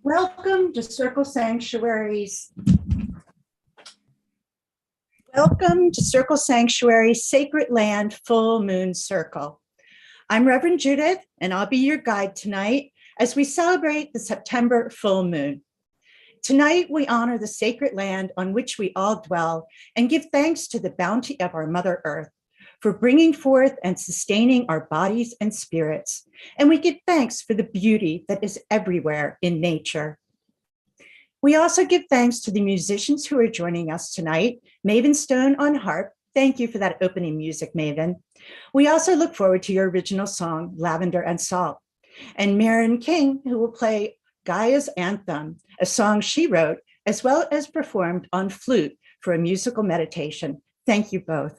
Welcome to Circle Sanctuary's Sacred Land Full Moon Circle. I'm Reverend Judith, and I'll be your guide tonight as we celebrate the September full moon. Tonight, we honor the sacred land on which we all dwell and give thanks to the bounty of our Mother Earth for bringing forth and sustaining our bodies and spirits. And we give thanks for the beauty that is everywhere in nature. We also give thanks to the musicians who are joining us tonight. Maven Stone on harp. Thank you for that opening music, Maven. We also look forward to your original song, Lavender and Salt. And Marin King, who will play Gaia's Anthem, a song she wrote, as well as performed on flute for a musical meditation. Thank you both.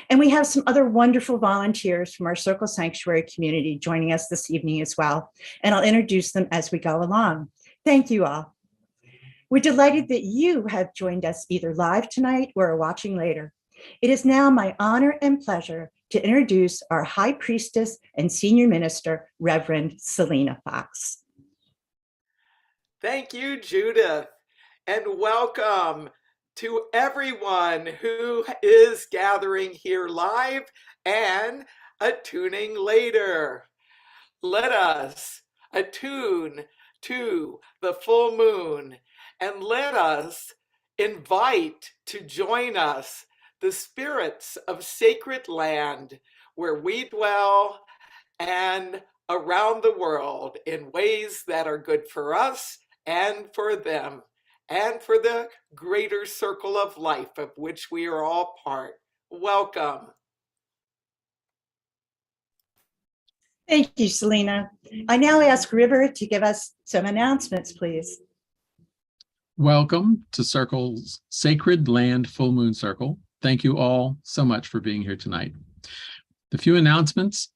And we have some other wonderful volunteers from our Circle Sanctuary community joining us this evening as well. And I'll introduce them as we go along. Thank you all. We're delighted that you have joined us either live tonight or are watching later. It is now my honor and pleasure to introduce our High Priestess and Senior Minister, Reverend Selena Fox. Thank you, Judith, and welcome to everyone who is gathering here live and attuning later. Let us attune to the full moon and let us invite to join us the spirits of sacred land where we dwell and around the world in ways that are good for us and for them, and for the greater circle of life of which we are all part. Welcome. Thank you, Selena. I now ask River to give us some announcements, please. Welcome to Circle's Sacred Land Full Moon Circle. Thank you all so much for being here tonight. We have a few announcements,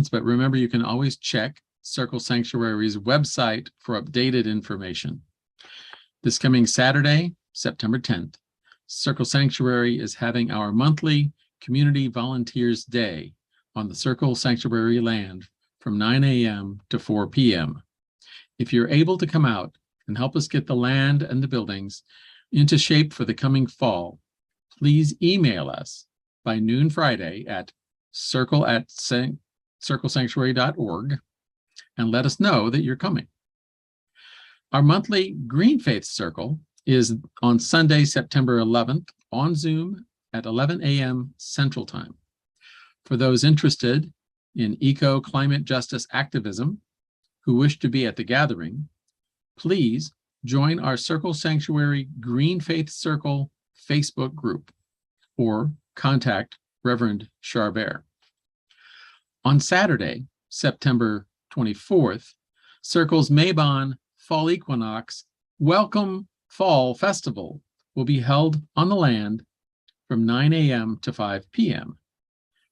but remember you can always check Circle Sanctuary's website for updated information. This coming Saturday, September 10th, Circle Sanctuary is having our monthly Community Volunteers Day on the Circle Sanctuary land from 9 a.m. to 4 p.m. If you're able to come out and help us get the land and the buildings into shape for the coming fall, please email us by noon Friday at circlesanctuary.org and let us know that you're coming. Our monthly Green Faith Circle is on Sunday, September 11th on Zoom at 11 a.m. Central Time. For those interested in eco-climate justice activism who wish to be at the gathering, please join our Circle Sanctuary Green Faith Circle Facebook group or contact Reverend Charbert. On Saturday, September 24th, Circle's Mabon Fall Equinox Welcome Fall Festival will be held on the land from 9 a.m. to 5 p.m.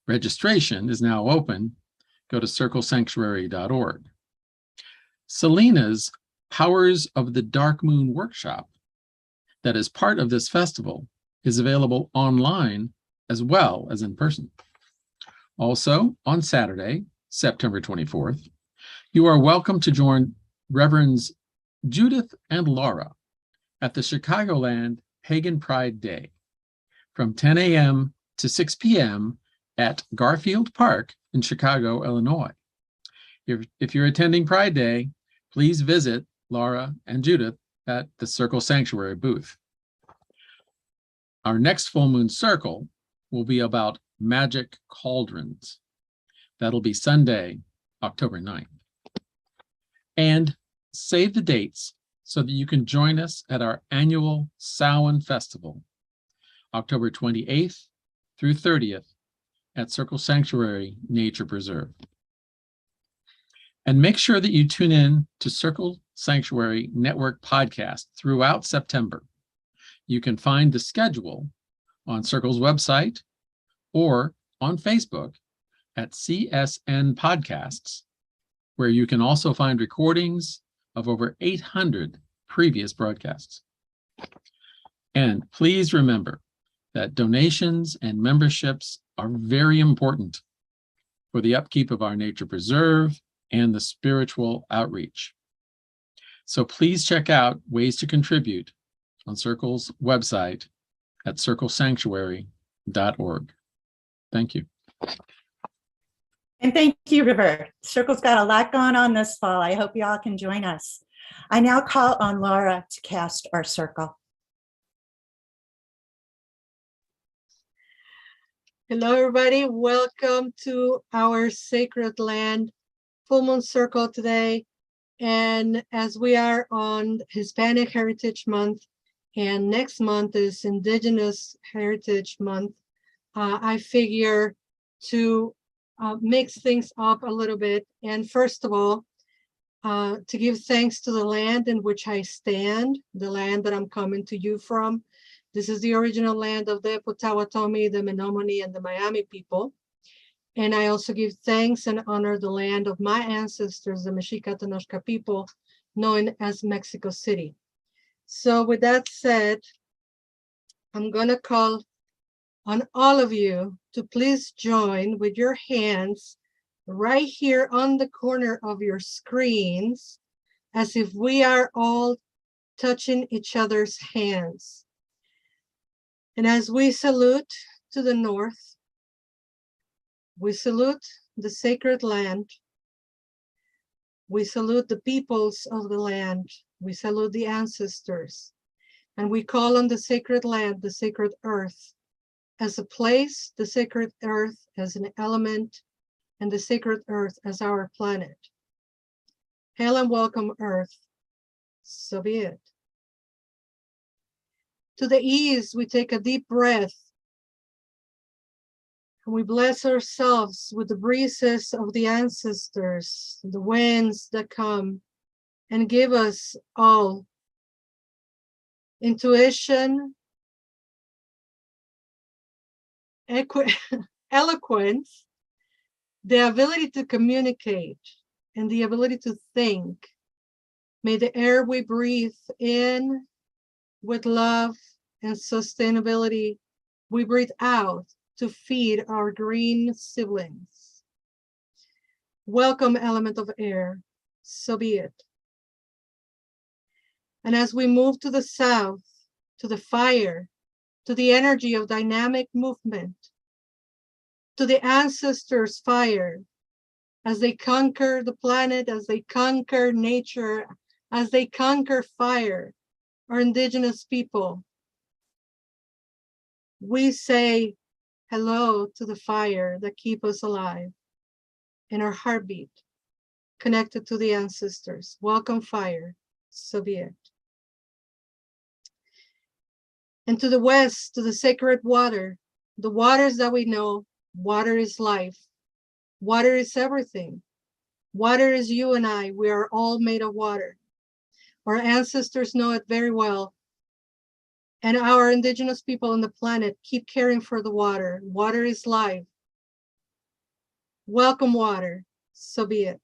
Registration is now open. Go to circlesanctuary.org. Selena's Powers of the Dark Moon workshop that is part of this festival is available online as well as in person. Also, on Saturday, September 24th, you are welcome to join Reverends Judith and Laura at the Chicagoland Pagan Pride Day from 10 a.m. to 6 p.m. at Garfield Park in Chicago, Illinois. If you're attending Pride Day, please visit Laura and Judith at the Circle Sanctuary booth. Our next full moon circle will be about magic cauldrons. That'll be Sunday, October 9th. And save the dates so that you can join us at our annual Samhain Festival, October 28th through 30th at Circle Sanctuary Nature Preserve. And make sure that you tune in to Circle Sanctuary Network podcast throughout September. You can find the schedule on Circle's website or on Facebook at CSN Podcasts, where you can also find recordings of over 800 previous broadcasts. And please remember that donations and memberships are very important for the upkeep of our nature preserve and the spiritual outreach. So please check out ways to contribute on Circle's website at circlesanctuary.org. Thank you. And thank you, River. Circle's got a lot going on this fall. I hope you all can join us. I now call on Laura to cast our circle. Hello, everybody. Welcome to our Sacred Land Full Moon Circle today. And as we are on Hispanic Heritage Month, and next month is Indigenous Heritage Month, I figure to mix things up a little bit. And first of all, to give thanks to the land in which I stand, the land that I'm coming to you from. This is the original land of the Potawatomi, the Menominee, and the Miami people. And I also give thanks and honor the land of my ancestors, the Mexica Tenochca people, known as Mexico City. So with that said, I'm going to call on all of you to please join with your hands right here on the corner of your screens, as if we are all touching each other's hands. And as we salute to the north, we salute the sacred land. We salute the peoples of the land. We salute the ancestors. And we call on the sacred land, the sacred earth, as a place, the sacred earth as an element, and the sacred earth as our planet. Hail and welcome, earth. So be it. To the east, we take a deep breath. And we bless ourselves with the breezes of the ancestors, the winds that come and give us all intuition, eloquence, the ability to communicate, and the ability to think. May the air we breathe in with love and sustainability, we breathe out to feed our green siblings. Welcome, element of air. So be it. And as we move to the south, to the fire, to the energy of dynamic movement, to the ancestors' fire, as they conquer the planet, as they conquer nature, as they conquer fire, our indigenous people, we say hello to the fire that keep us alive in our heartbeat, connected to the ancestors. Welcome, fire, so be it. And to the west, to the sacred water, the waters that we know, water is life. Water is everything. Water is you and I. We are all made of water. Our ancestors know it very well. And our indigenous people on the planet keep caring for the water. Water is life. Welcome, water, so be it.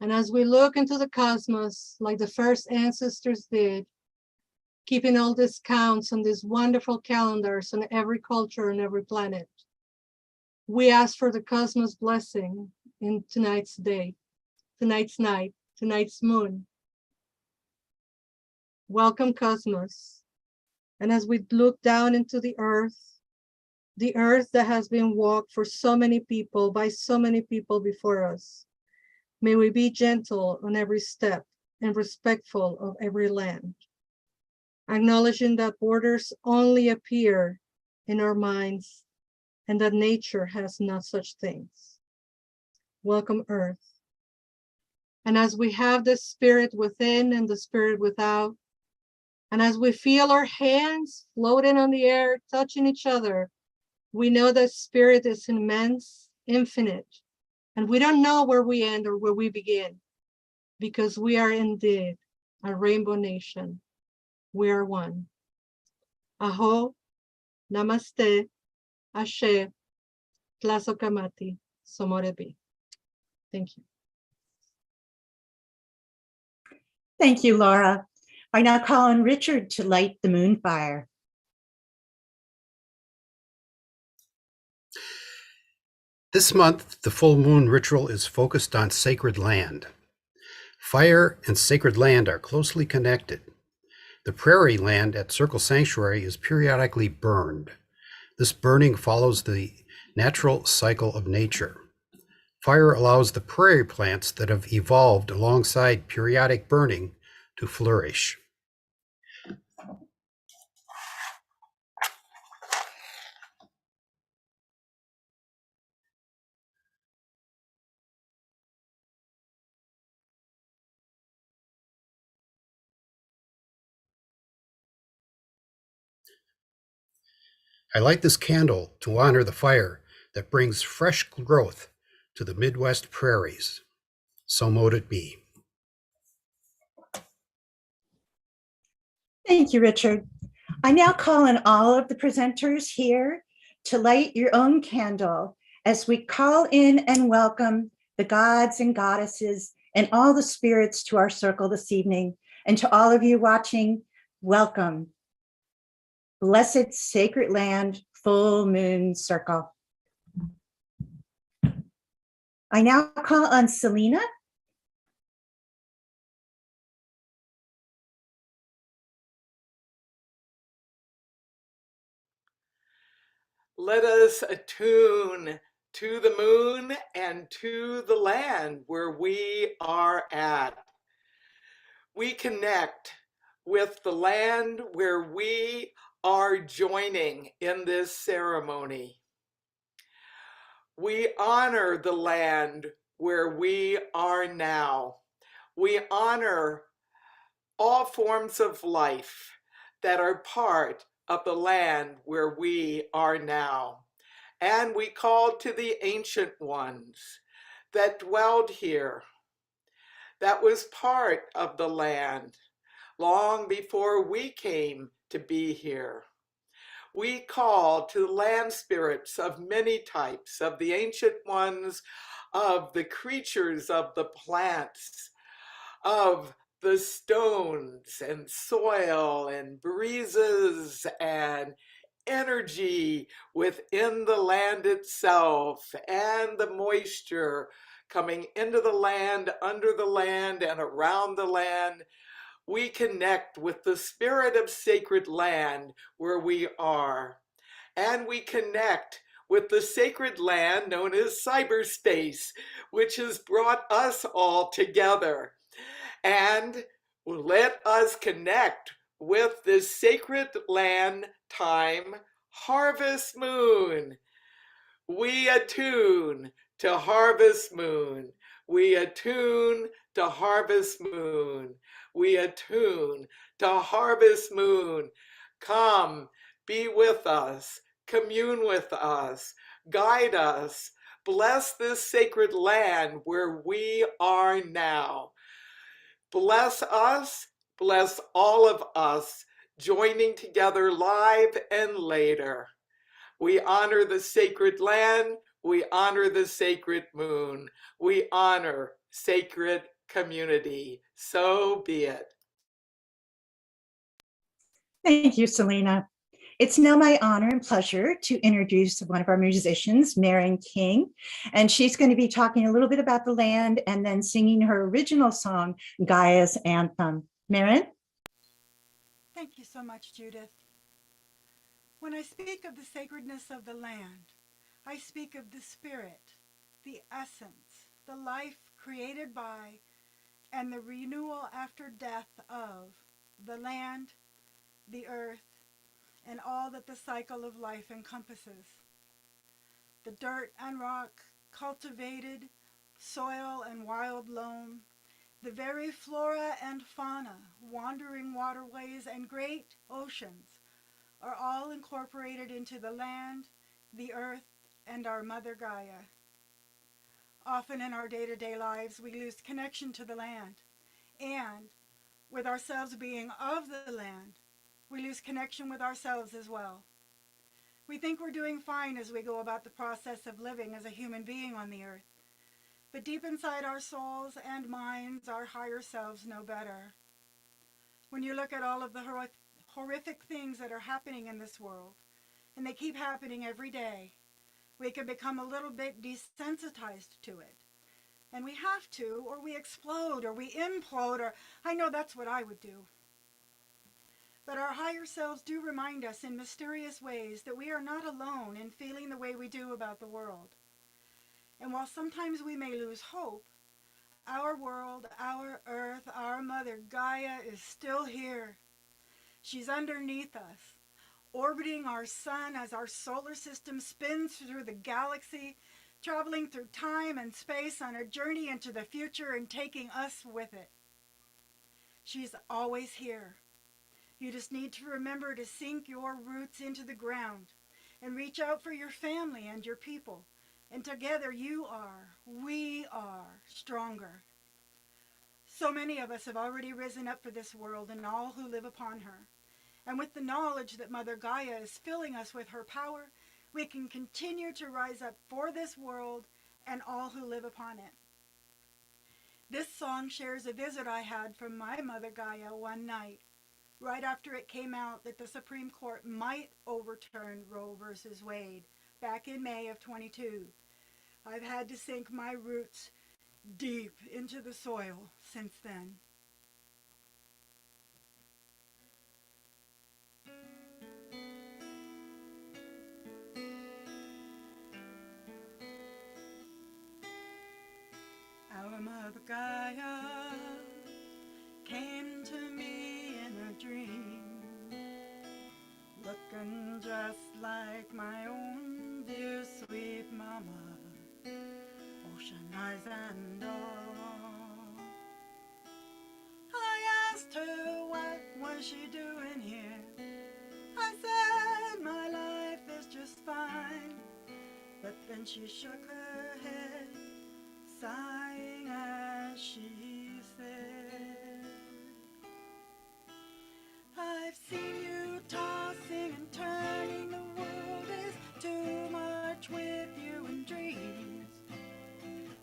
And as we look into the cosmos, like the first ancestors did, keeping all these counts on these wonderful calendars on every culture and every planet, we ask for the cosmos blessing in tonight's day, tonight's night, tonight's moon. Welcome, cosmos. And as we look down into the earth that has been walked for so many people, by so many people before us, may we be gentle on every step and respectful of every land, acknowledging that borders only appear in our minds and that nature has not such things. Welcome, Earth. And as we have the spirit within and the spirit without, and as we feel our hands floating on the air, touching each other, we know that spirit is immense, infinite, and we don't know where we end or where we begin, because we are indeed a rainbow nation. We are one. Aho, namaste, ashe, tlazokamati, somorebi. Thank you. Thank you, Laura. I now call on Richard to light the moon fire. This month, the full moon ritual is focused on sacred land. Fire and sacred land are closely connected. The prairie land at Circle Sanctuary is periodically burned. This burning follows the natural cycle of nature. Fire allows the prairie plants that have evolved alongside periodic burning to flourish. I light this candle to honor the fire that brings fresh growth to the Midwest prairies. So mote it be. Thank you, Richard. I now call on all of the presenters here to light your own candle as we call in and welcome the gods and goddesses and all the spirits to our circle this evening. And to all of you watching, welcome. Blessed sacred land, full moon circle. I now call on Selena. Let us attune to the moon and to the land where we are at. We connect with the land where we are joining in this ceremony. We honor the land where we are now. We honor all forms of life that are part of the land where we are now. And we call to the ancient ones that dwelled here, that was part of the land long before we came to be here. We call to the land spirits of many types, of the ancient ones, of the creatures, of the plants, of the stones and soil and breezes and energy within the land itself, and the moisture coming into the land, under the land, and around the land. We connect with the spirit of sacred land where we are. And we connect with the sacred land known as cyberspace, which has brought us all together. And let us connect with this sacred land time harvest moon. We attune to harvest moon. We attune to harvest moon. We attune to harvest moon. Come, be with us, commune with us, guide us, bless this sacred land where we are now. Bless us, bless all of us, joining together live and later. We honor the sacred land, we honor the sacred moon, we honor sacred community. So be it. Thank you, Selena. It's now my honor and pleasure to introduce one of our musicians, Maren King, and she's going to be talking a little bit about the land and then singing her original song, Gaia's Anthem. Maren? Thank you so much, Judith. When I speak of the sacredness of the land, I speak of the spirit, the essence, the life created by, and the renewal after death of the land, the earth, and all that the cycle of life encompasses. The dirt and rock, cultivated soil and wild loam, the very flora and fauna, wandering waterways, and great oceans are all incorporated into the land, the earth, and our Mother Gaia. Often in our day-to-day lives, we lose connection to the land, and with ourselves being of the land, we lose connection with ourselves as well. We think we're doing fine as we go about the process of living as a human being on the earth, but deep inside our souls and minds, our higher selves know better. When you look at all of the horrific things that are happening in this world, and they keep happening every day, we can become a little bit desensitized to it. And we have to, or we explode, or we implode, or I know that's what I would do. But our higher selves do remind us in mysterious ways that we are not alone in feeling the way we do about the world. And while sometimes we may lose hope, our world, our earth, our Mother Gaia is still here. She's underneath us, orbiting our sun as our solar system spins through the galaxy, traveling through time and space on a journey into the future and taking us with it. She's always here. You just need to remember to sink your roots into the ground and reach out for your family and your people. And together we are stronger. So many of us have already risen up for this world and all who live upon her. And with the knowledge that Mother Gaia is filling us with her power, we can continue to rise up for this world and all who live upon it. This song shares a visit I had from my Mother Gaia one night, right after it came out that the Supreme Court might overturn Roe versus Wade back in May of 22. I've had to sink my roots deep into the soil since then. Our Mother Gaia came to me in a dream, looking just like my own dear sweet mama, ocean eyes and all. I asked her what was she doing here. I said my life is just fine, but then she shook her head, sighing as she said, I've seen you tossing and turning, the world is too much with you in dreams.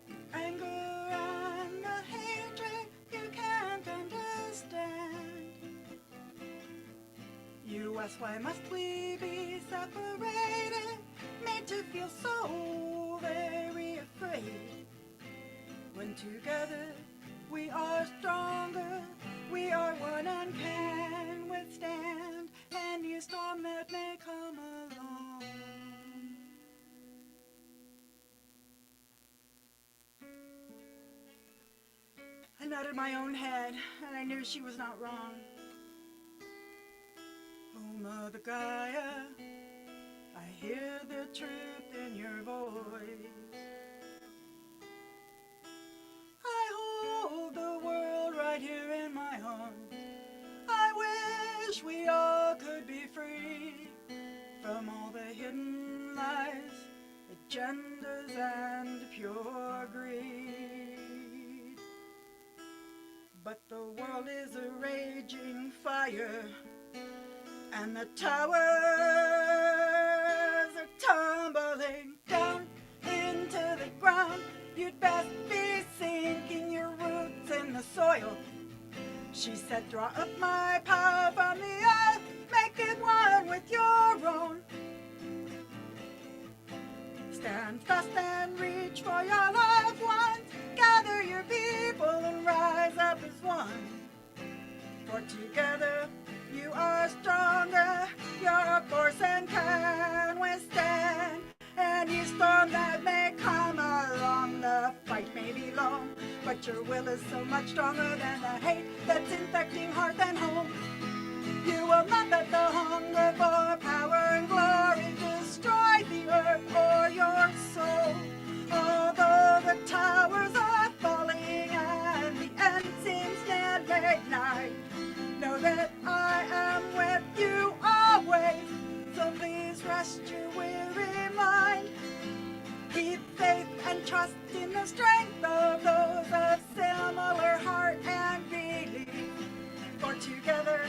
The anger and the hatred you can't understand. You ask why must we be separated, made to feel so very afraid. and together we are stronger. We are one and can withstand any storm that may come along. I nodded my own head, and I knew she was not wrong. Oh, Mother Gaia, I hear the truth in your voice. I hold the world right here in my arms. I wish we all could be free from all the hidden lies, agendas, and pure greed. But the world is a raging fire, and the towers are tumbling down into the ground. You'd best be sinking your roots in the soil. She said, draw up my power from the earth, make it one with your own. Stand fast and reach for your loved ones. Gather your people and rise up as one. For together you are stronger, you're a force and can withstand any storm that may come along. The fight may be long, but your will is so much stronger than the hate that's infecting hearth and home. You will not let the hunger for power and glory destroy the earth or your soul. Although the towers are falling and the end seems never nigh, know that I am with you always. So please rest your weary mind. Keep faith and trust in the strength of those of similar heart and belief. For together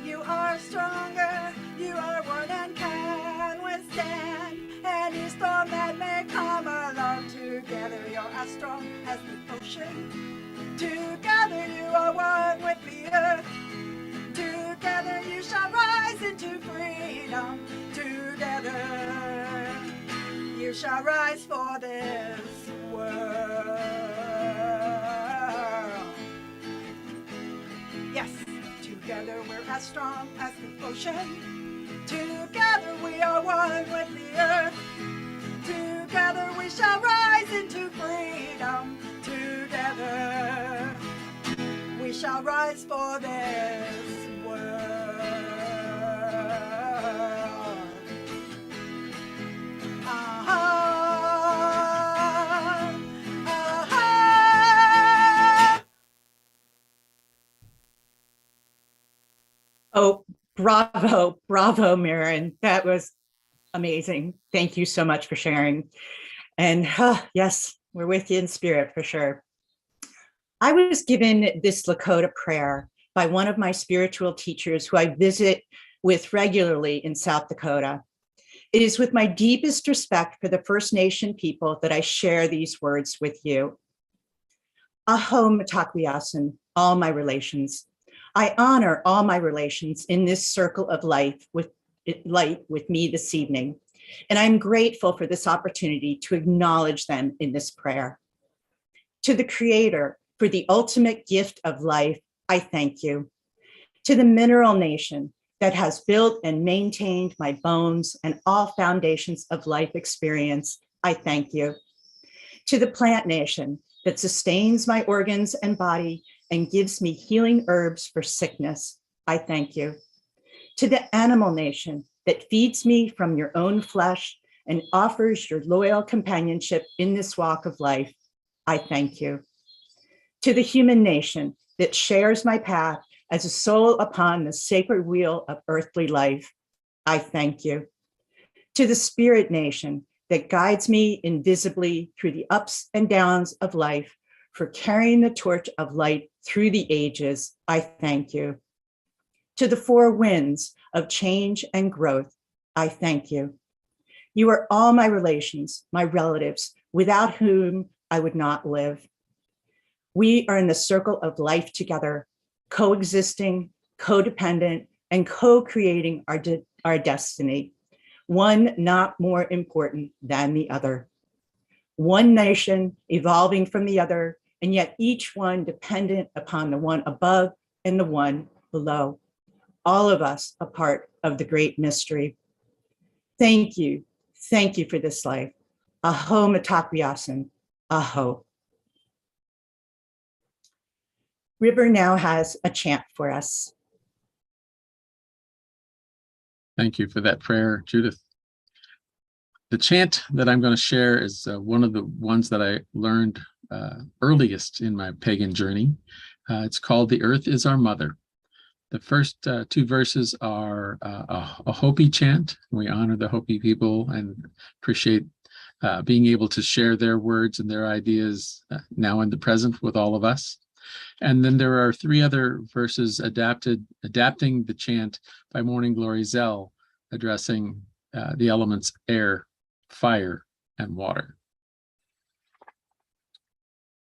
you are stronger, you are one and can withstand any storm that may come along. Together you're as strong as the ocean. Together you are one with the earth. Together you shall rise into freedom. Together you shall rise for this world. Yes, together we're as strong as the ocean. Together we are one with the earth. Together we shall rise into freedom. Together we shall rise for this world. Oh, bravo, bravo, Maren. That was amazing. Thank you so much for sharing. And yes, we're with you in spirit for sure. I was given this Lakota prayer by one of my spiritual teachers who I visit with regularly in South Dakota. It is with my deepest respect for the First Nation people that I share these words with you. Aho Mitakuyasin, all my relations. I honor all my relations in this circle of light with me this evening, and I'm grateful for this opportunity to acknowledge them in this prayer. To the Creator, for the ultimate gift of life, I thank you. To the Mineral Nation that has built and maintained my bones and all foundations of life experience, I thank you. To the Plant Nation that sustains my organs and body and gives me healing herbs for sickness, I thank you. To the Animal Nation that feeds me from your own flesh and offers your loyal companionship in this walk of life, I thank you. To the Human Nation that shares my path as a soul upon the sacred wheel of earthly life, I thank you. To the Spirit Nation that guides me invisibly through the ups and downs of life, for carrying the torch of light through the ages, I thank you. To the four winds of change and growth, I thank you. You are all my relations, my relatives, without whom I would not live. We are in the circle of life together, coexisting, codependent, and co-creating our destiny, one not more important than the other. One nation evolving from the other and yet each one dependent upon the one above and the one below. All of us a part of the great mystery. Thank you. Thank you for this life. Aho Mitakuye-oyasin. Aho. River now has a chant for us. Thank you for that prayer, Judith. The chant that I'm going to share is one of the ones that I learned earliest in my pagan journey. It's called "The Earth is Our Mother." The first two verses are a Hopi chant. We honor the Hopi people and appreciate being able to share their words and their ideas now in the present with all of us. And then there are three other verses adapting the chant by Morning Glory Zell, addressing the elements air, fire, and water.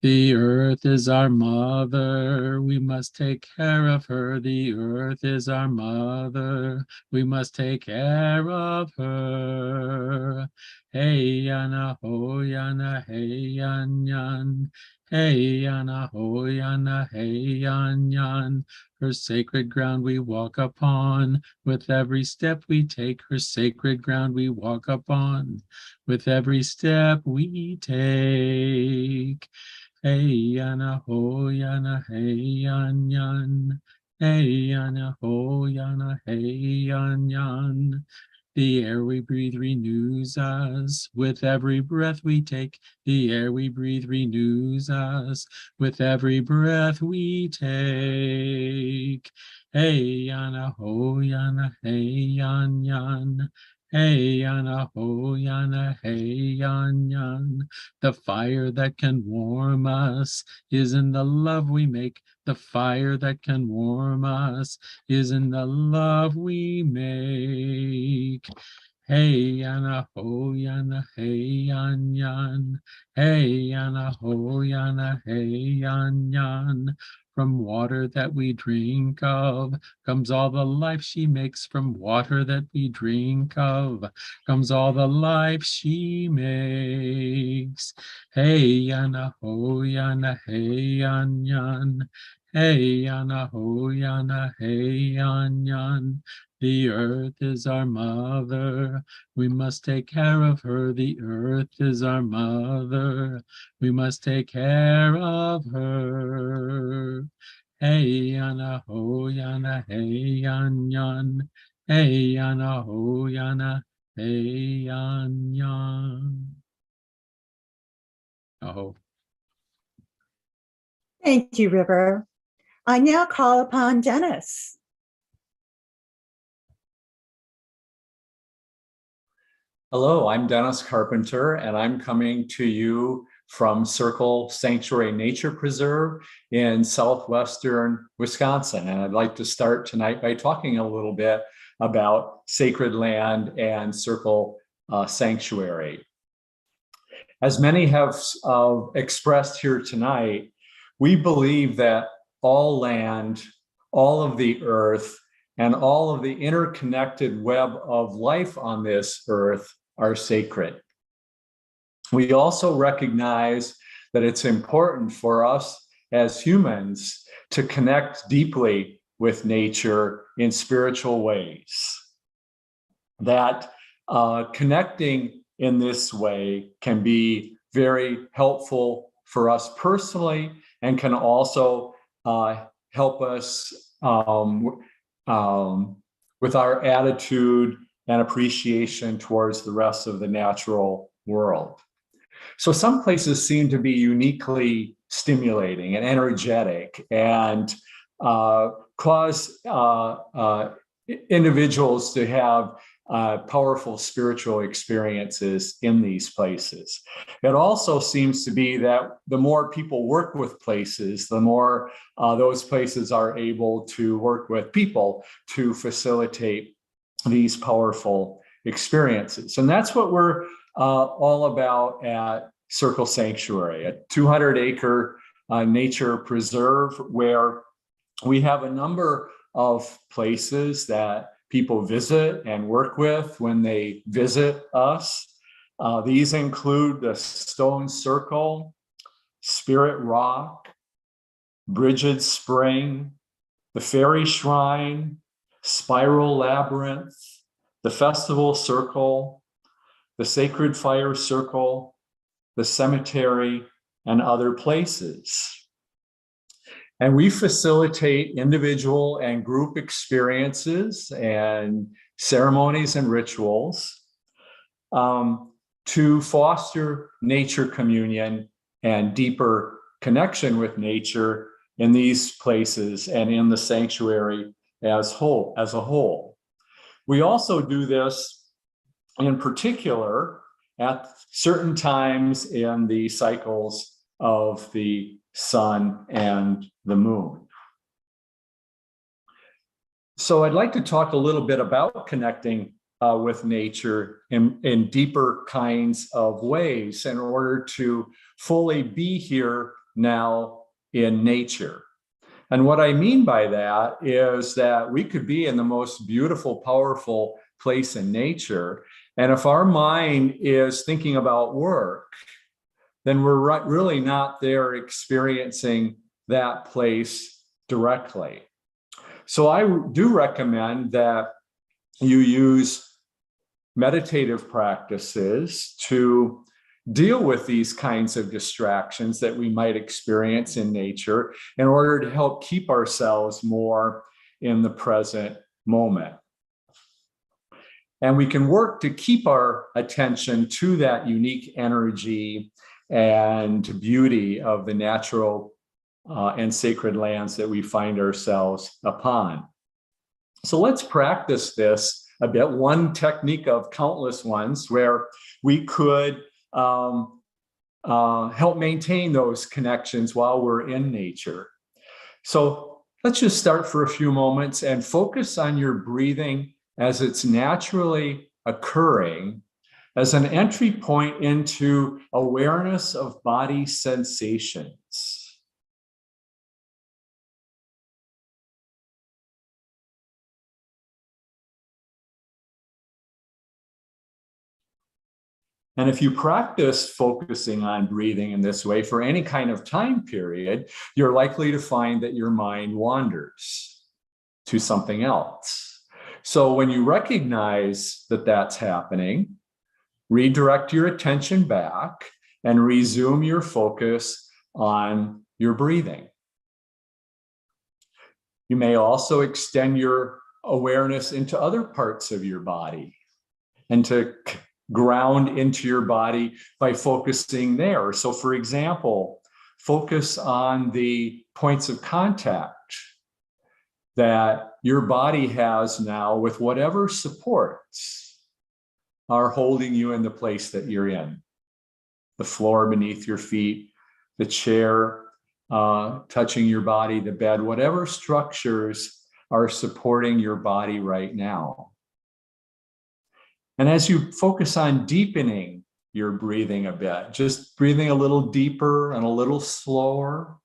The earth is our mother, we must take care of her. The earth is our mother, we must take care of her. Hey yana ho yana hey yan yan. Hey yana ho yana hey yan yan. Her sacred ground we walk upon. With every step we take, her sacred ground we walk upon. With every step we take. Hey yana ho yana hey yan yan. Hey yana ho yana hey yan yan. The air we breathe renews us. With every breath we take, the air we breathe renews us. With every breath we take. Hey yana ho yana hey yan yan. Hey yana ho yana hey yan yan. The fire that can warm us is in the love we make. The fire that can warm us is in the love we make. Hey yana ho yana hey yan yan. Hey yana ho yana hey yan yan. From water that we drink of comes all the life she makes. From water that we drink of comes all the life she makes. Hey yana ho yana hey yan yan. Hey yana ho yana hey yan yan. The earth is our mother, we must take care of her. The earth is our mother, we must take care of her. Hey yana ho yana hey yan yan. Hey yana ho yana hey yan yan. Oh. Thank you, River. I now call upon Dennis. Hello, I'm Dennis Carpenter, and I'm coming to you from Circle Sanctuary Nature Preserve in southwestern Wisconsin. And I'd like to start tonight by talking a little bit about sacred land and Circle Sanctuary. As many have expressed here tonight, we believe that all land, all of the earth, and all of the interconnected web of life on this earth are sacred. We also recognize that it's important for us as humans to connect deeply with nature in spiritual ways. That connecting in this way can be very helpful for us personally and can also help us with our attitude and appreciation towards the rest of the natural world. So some places seem to be uniquely stimulating and energetic and cause individuals to have powerful spiritual experiences in these places. It also seems to be that the more people work with places, the more those places are able to work with people to facilitate these powerful experiences. And that's what we're all about at Circle Sanctuary, a 200-acre nature preserve where we have a number of places that people visit and work with when they visit us. These include the Stone Circle, Spirit Rock, Bridget Spring, the Fairy Shrine, Spiral Labyrinth, the Festival Circle, the Sacred Fire Circle, the cemetery, and other places. And we facilitate individual and group experiences and ceremonies and rituals to foster nature communion and deeper connection with nature in these places and in the sanctuary as a whole. We also do this in particular at certain times in the cycles of the sun and the moon. So I'd like to talk a little bit about connecting with nature in deeper kinds of ways in order to fully be here now in nature. And what I mean by that is that we could be in the most beautiful, powerful place in nature. And if our mind is thinking about work, then we're really not there experiencing that place directly. So I do recommend that you use meditative practices to deal with these kinds of distractions that we might experience in nature in order to help keep ourselves more in the present moment. And we can work to keep our attention to that unique energy and beauty of the natural and sacred lands that we find ourselves upon. So let's practice this a bit. One technique of countless ones where we could help maintain those connections while we're in nature. So let's just start for a few moments and focus on your breathing as it's naturally occurring as an entry point into awareness of body sensations. And if you practice focusing on breathing in this way for any kind of time period, you're likely to find that your mind wanders to something else. So when you recognize that that's happening, redirect your attention back and resume your focus on your breathing. You may also extend your awareness into other parts of your body and to ground into your body by focusing there. So for example, focus on the points of contact that your body has now with whatever supports are holding you in the place that you're in. The floor beneath your feet, the chair touching your body, the bed, whatever structures are supporting your body right now. And as you focus on deepening your breathing a bit, just breathing a little deeper and a little slower,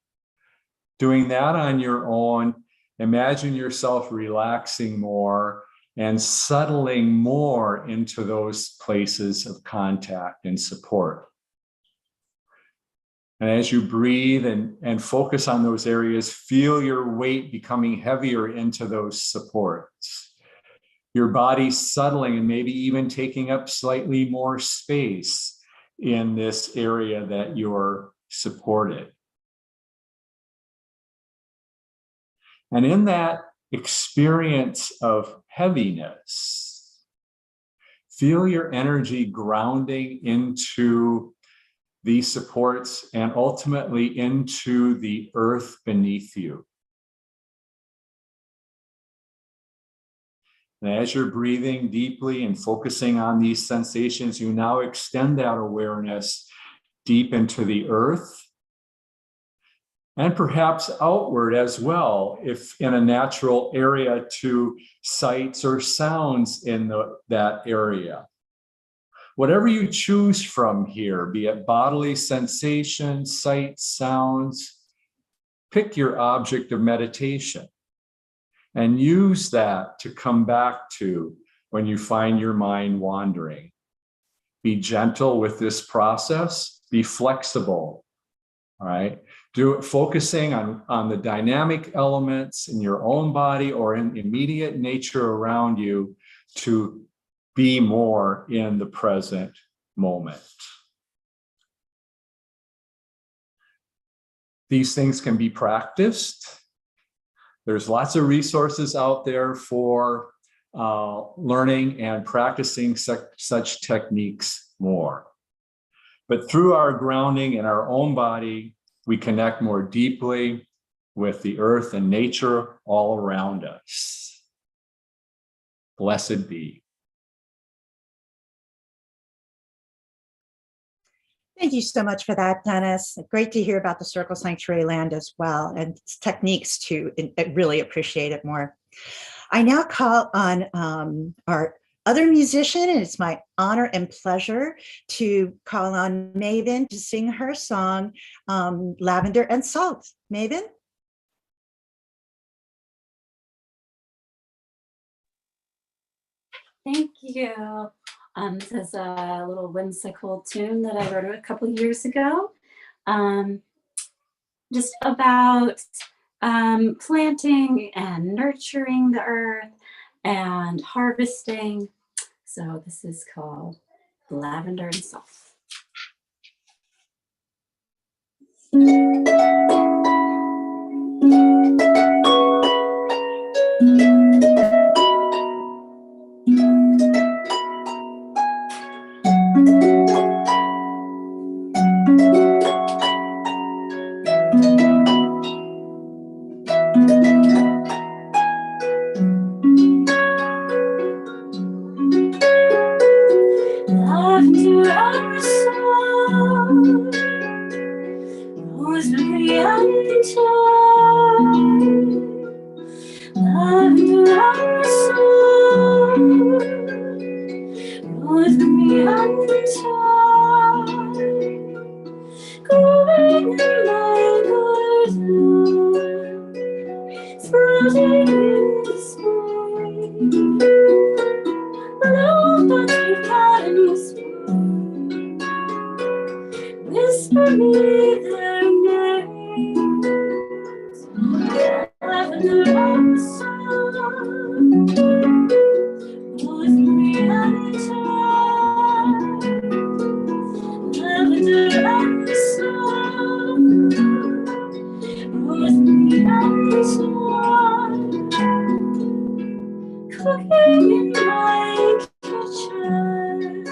doing that on your own, imagine yourself relaxing more and settling more into those places of contact and support. And as you breathe and focus on those areas, feel your weight becoming heavier into those supports. Your body settling and maybe even taking up slightly more space in this area that you're supported. And in that experience of heaviness, feel your energy grounding into these supports and ultimately into the earth beneath you. And as you're breathing deeply and focusing on these sensations, you now extend that awareness deep into the earth and perhaps outward as well, if in a natural area, to sights or sounds in that area. Whatever you choose from here, be it bodily sensations, sights, sounds, pick your object of meditation. And use that to come back to when you find your mind wandering. Be gentle with this process. Be flexible All right. Focusing on the dynamic elements in your own body or in immediate nature around you to be more in the present moment. These things can be practiced. There's lots of resources out there for learning and practicing such techniques more. But through our grounding in our own body, we connect more deeply with the earth and nature all around us. Blessed be. Thank you so much for that, Dennis. Great to hear about the Circle Sanctuary Land as well, and its techniques too. I really appreciate it more. I now call on our other musician, and it's my honor and pleasure to call on Maven to sing her song, Lavender and Salt. Maven? Thank you. This is a little whimsical tune that I wrote a couple years ago, just about planting and nurturing the earth and harvesting. So this is called Lavender and Salt. Lavender and salt, rosemary and thyme. Lavender and salt, rosemary and thyme. Growing in my garden, sprouting in the spring. Little buds we've got in the spring, whisper me their names. Lavender and salt, rosemary and thyme. Lavender and salt, rosemary and thyme. Cooking in my kitchen,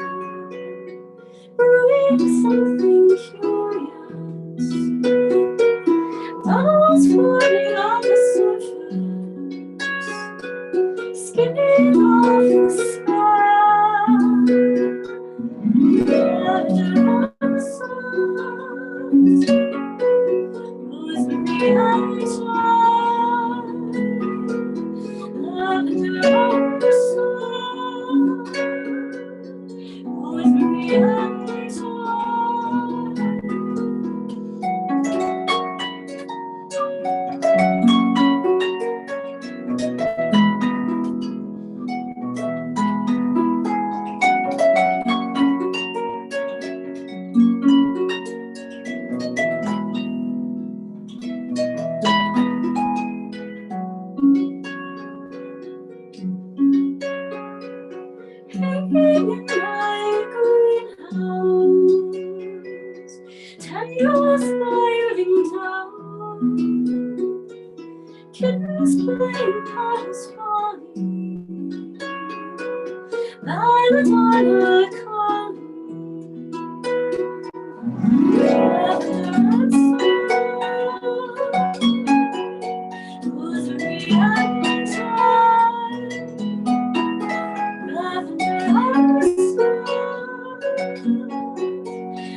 brewing something curious. Bubbles floating on the surface, skimming off the sky. Lavender and salt, rosemary and thyme. Lavender and salt, rosemary and thyme. Hanging in my greenhouse, tendrils spiraling down, kittens playing patterns falling, violet on a calling. Lavender and salt, rosemary and thyme. Lavender and salt,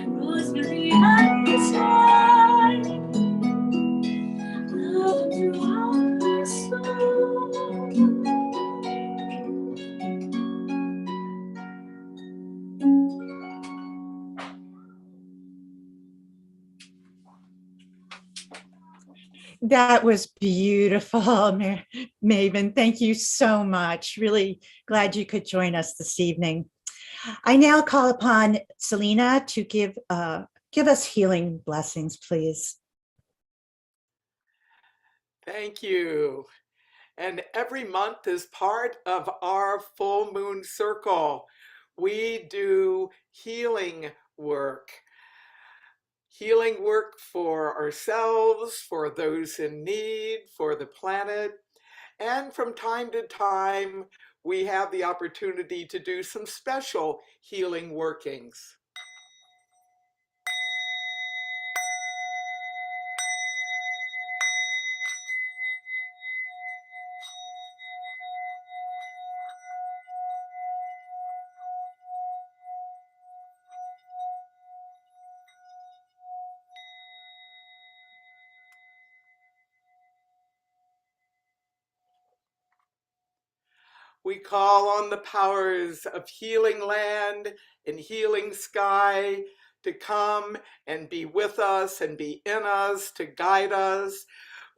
rosemary and thyme. Lavender and salt. That was beautiful, Maven. Thank you so much. Really glad you could join us this evening. I now call upon Selena to give Give us healing blessings, please. Thank you. And every month is part of our full moon circle. We do healing work. Healing work for ourselves, for those in need, for the planet. And from time to time, we have the opportunity to do some special healing workings. We call on the powers of Healing Land and Healing Sky to come and be with us and be in us, to guide us.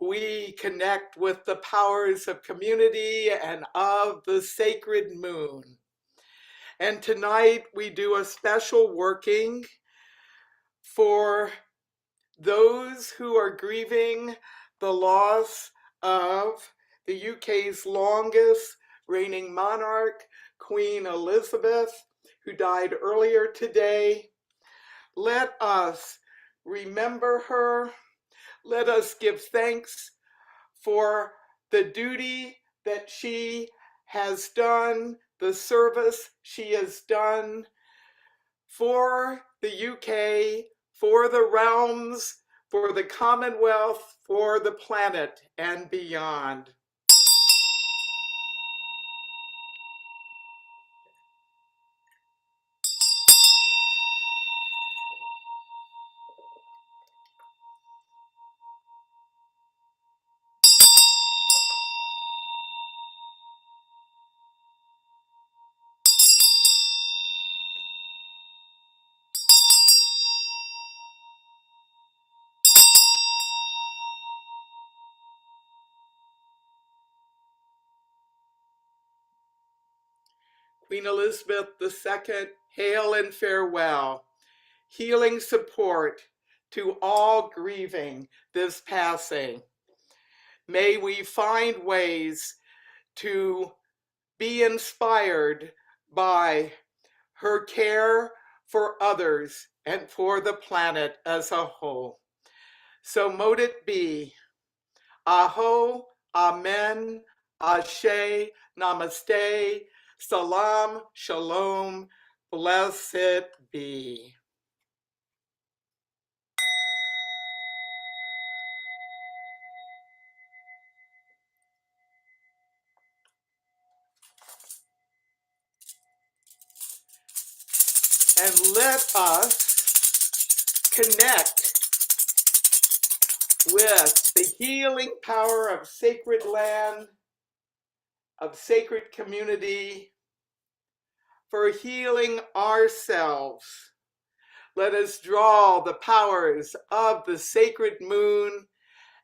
We connect with the powers of community and of the sacred moon. And tonight we do a special working for those who are grieving the loss of the UK's longest reigning monarch, Queen Elizabeth, who died earlier today. Let us remember her. Let us give thanks for the duty that she has done, the service she has done for the UK, for the realms, for the Commonwealth, for the planet, and beyond. Queen Elizabeth II, hail and farewell. Healing support to all grieving this passing. May we find ways to be inspired by her care for others and for the planet as a whole. So mote it be. Aho, Amen, Ashe, Namaste, Salam, Shalom, blessed be. And let us connect with the healing power of sacred land, of sacred community, for healing ourselves. Let us draw the powers of the sacred moon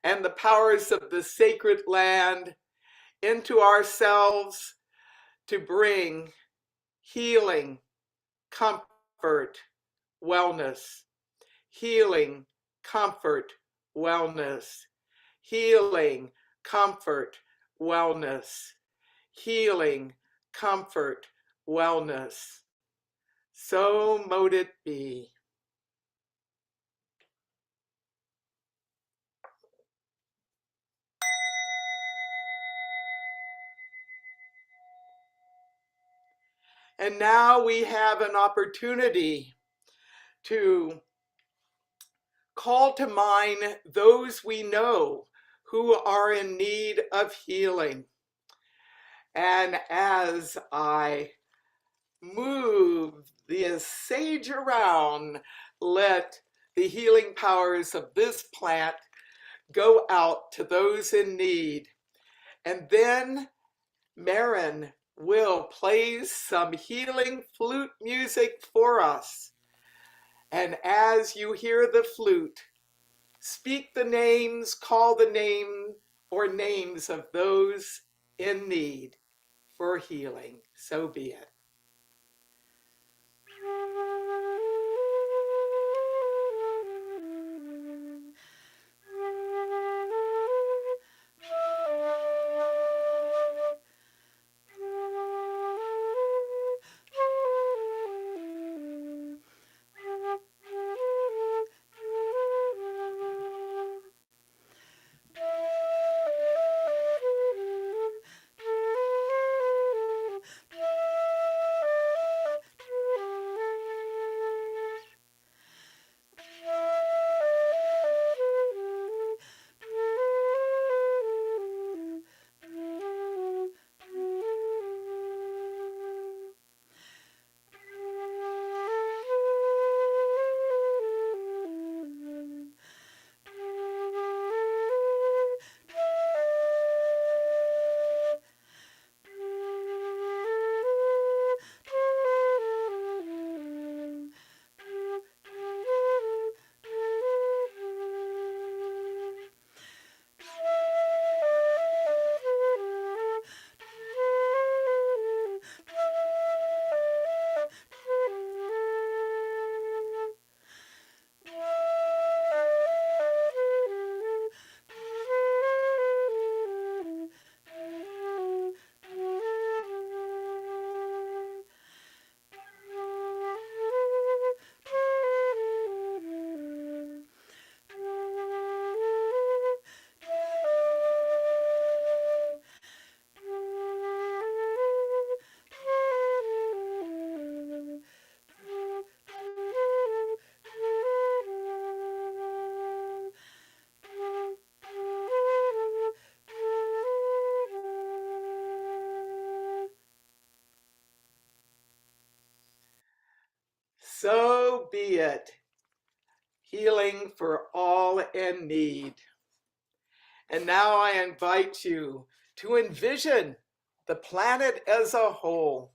and the powers of the sacred land into ourselves to bring healing, comfort, wellness. Healing, comfort, wellness. Healing, comfort, wellness. Healing, comfort, wellness. So mote it be. And now we have an opportunity to call to mind those we know who are in need of healing. And as I move the sage around, let the healing powers of this plant go out to those in need. And then Marin will play some healing flute music for us. And as you hear the flute, speak the names, call the name or names of those in need for healing. So be it. So be it. Healing for all in need. And now I invite you to envision the planet as a whole.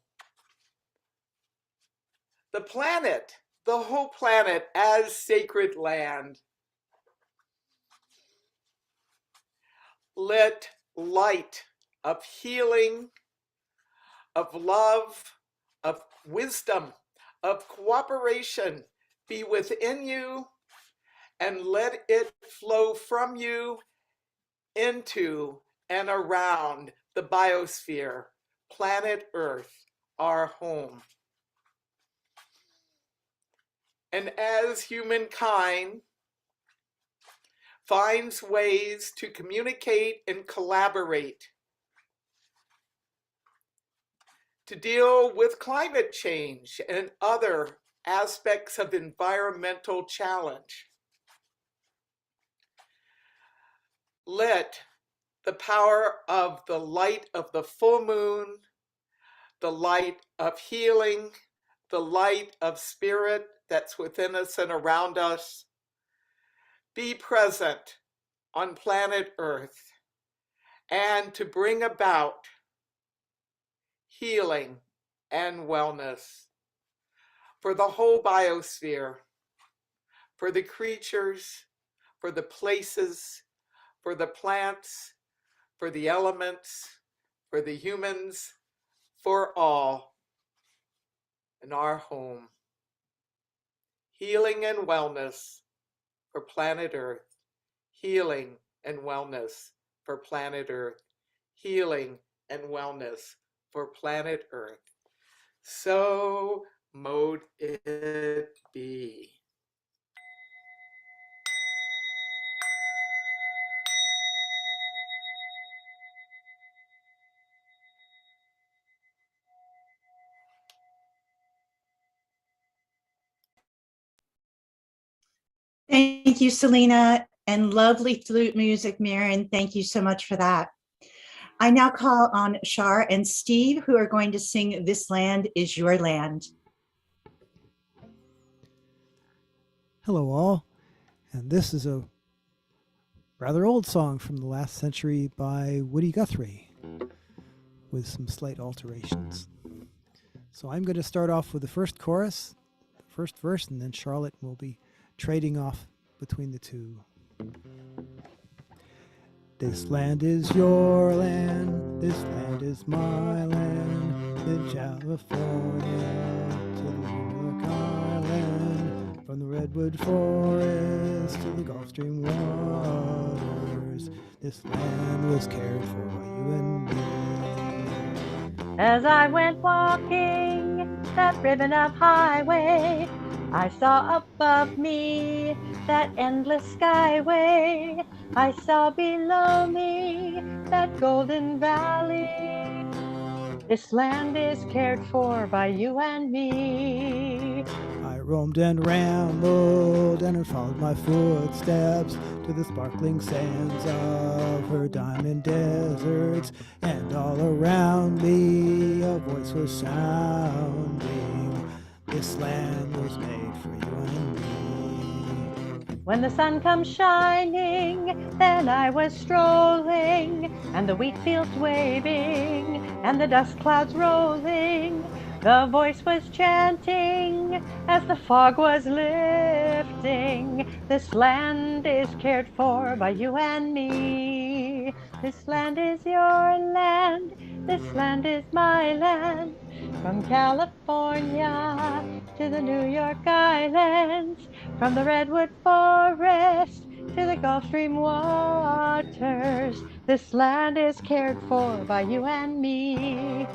The planet, the whole planet as sacred land. Let light of healing, of love, of wisdom, of cooperation be within you, and let it flow from you into and around the biosphere, planet Earth, our home. And as humankind finds ways to communicate and collaborate to deal with climate change and other aspects of environmental challenge, let the power of the light of the full moon, the light of healing, the light of spirit that's within us and around us, be present on planet Earth, and to bring about healing and wellness for the whole biosphere, for the creatures, for the places, for the plants, for the elements, for the humans, for all in our home. Healing and wellness for planet Earth. Healing and wellness for planet Earth. Healing and wellness for planet Earth. So mote it be. Thank you, Selena, and lovely flute music, Mirren. Thank you so much for that. I now call on Shar and Steve, who are going to sing This Land Is Your Land. Hello, all. And this is a rather old song from the last century by Woody Guthrie with some slight alterations. So I'm going to start off with the first chorus, the first verse, and then Charlotte will be trading off between the two. This land is your land, this land is my land, in California to the New York Island, from the Redwood Forest to the Gulf Stream waters, this land was cared for by you and me. As I went walking that ribbon of highway, I saw above me that endless skyway. I saw below me that golden valley. This land is cared for by you and me. I roamed and rambled and it followed my footsteps to the sparkling sands of her diamond deserts, and all around me a voice was sounding. This land was made for you and me. When the sun comes shining, then I was strolling, and the wheat fields waving, and the dust clouds rolling. The voice was chanting as the fog was lifting. This land is cared for by you and me. This land is your land, this land is my land. From California to the New York Islands, from the Redwood Forest to the Gulf Stream waters, this land is cared for by you and me.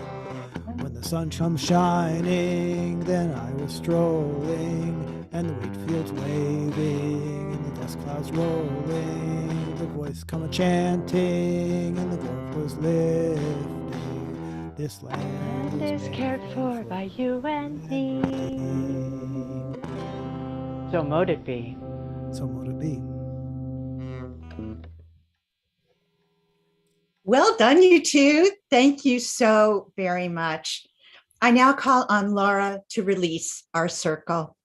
When the sun comes shining, then I was strolling, and the wheat fields waving, and the dust clouds rolling. The voice come a-chanting, and the gulf was lifting. This land is cared for by you and me. So mote it be. So mote it be. Well done, you two. Thank you so very much. I now call on Laura to release our circle.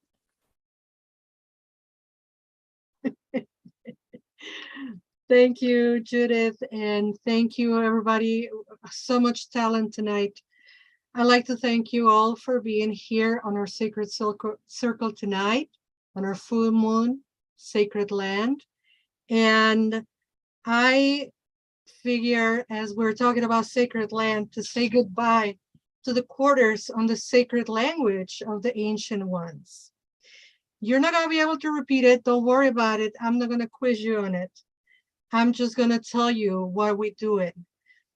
Thank you, Judith, and thank you, everybody. So much talent tonight. I'd like to thank you all for being here on our Sacred Circle tonight, on our full moon, sacred land. And I figure, as we're talking about sacred land, to say goodbye to the quarters on the sacred language of the ancient ones. You're not going to be able to repeat it. Don't worry about it. I'm not going to quiz you on it. I'm just going to tell you why we do it.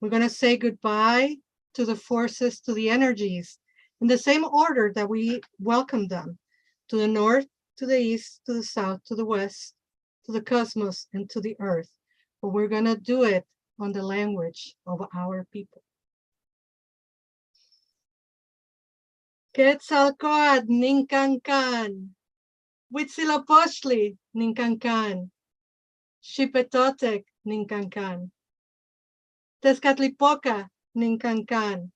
We're going to say goodbye to the forces, to the energies, in the same order that we welcome them, to the north, to the east, to the south, to the west, to the cosmos, and to the earth. But we're going to do it on the language of our people. Quetzalcoatl Nincancan, Huitzilopochtli Nincancan, Xipetotec Nincancan, Tezcatlipoca Nincancan,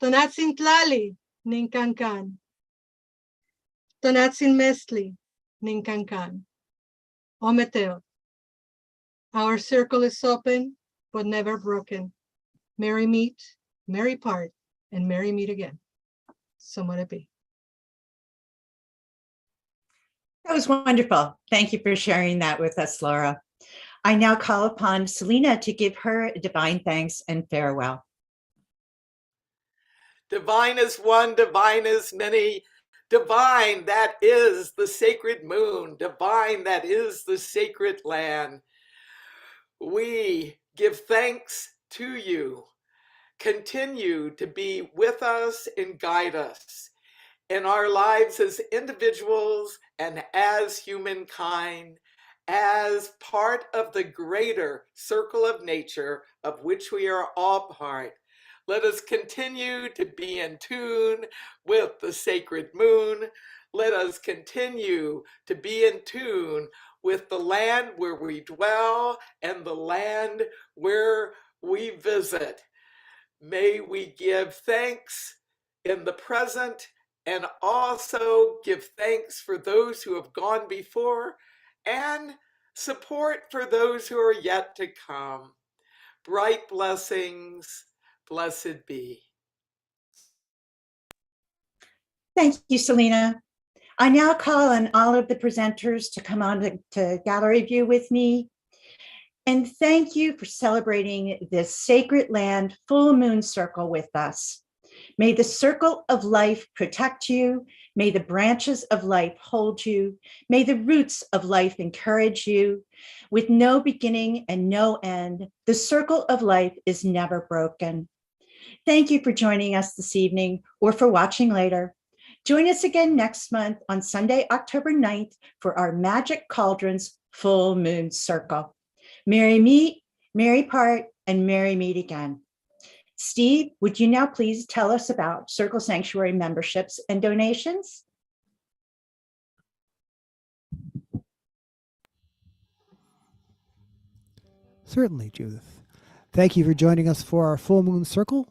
Tonantzin Nincancan, Tonantzin Nincancan, Ometeotl. Our circle is open, but never broken. Merry meet, merry part, and merry meet again. So might it be. That was wonderful. Thank you for sharing that with us, Laura. I now call upon Selena to give her divine thanks and farewell. Divine is one, divine is many. Divine, that is the sacred moon. Divine, that is the sacred land. We give thanks to you. Continue to be with us and guide us in our lives as individuals and as humankind, as part of the greater circle of nature of which we are all part. Let us continue to be in tune with the sacred moon. Let us continue to be in tune with the land where we dwell and the land where we visit. May we give thanks in the present and also give thanks for those who have gone before and support for those who are yet to come. Bright blessings, blessed be. Thank you, Selena. I now call on all of the presenters to come on to gallery view with me. And thank you for celebrating this sacred land full moon circle with us. May the circle of life protect you. May the branches of life hold you. May the roots of life encourage you. With no beginning and no end, the circle of life is never broken. Thank you for joining us this evening or for watching later. Join us again next month on Sunday, October 9th for our Magic Cauldrons Full Moon Circle. Merry meet, merry part, and merry meet again. Steve, would you now please tell us about Circle Sanctuary memberships and donations? Certainly, Judith. Thank you for joining us for our Full Moon Circle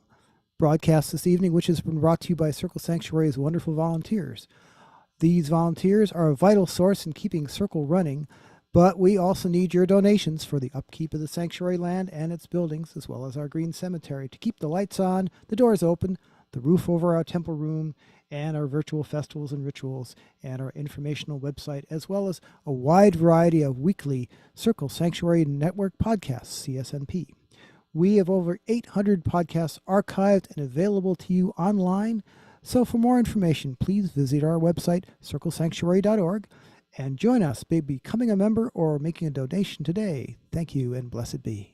broadcast this evening, which has been brought to you by Circle Sanctuary's wonderful volunteers. These volunteers are a vital source in keeping Circle running, but we also need your donations for the upkeep of the sanctuary land and its buildings, as well as our green cemetery, to keep the lights on, the doors open, the roof over our temple room, and our virtual festivals and rituals, and our informational website, as well as a wide variety of weekly Circle Sanctuary Network podcasts, CSNP. We have over 800 podcasts archived and available to you online. So for more information, please visit our website, circlesanctuary.org, and join us by becoming a member or making a donation today. Thank you, and blessed be.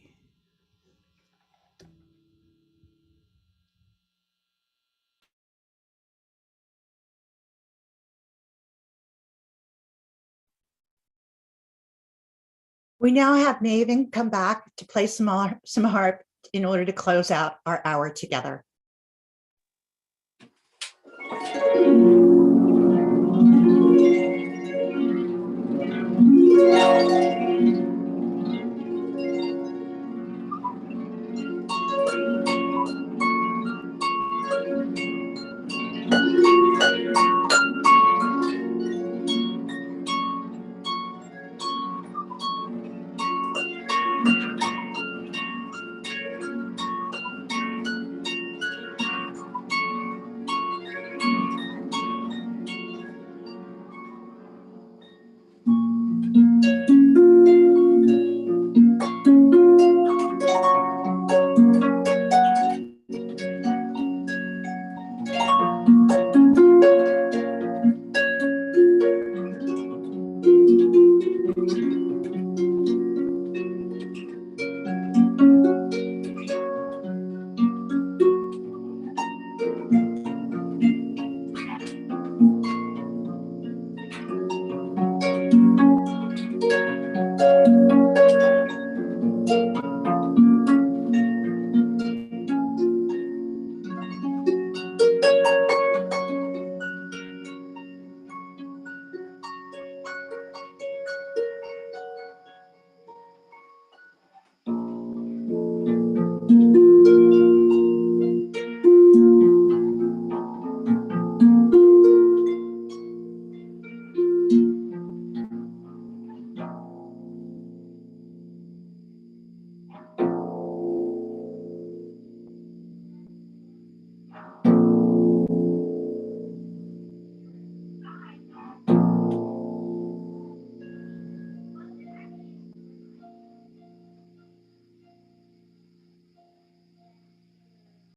We now have Maven come back to play some harp in order to close out our hour together.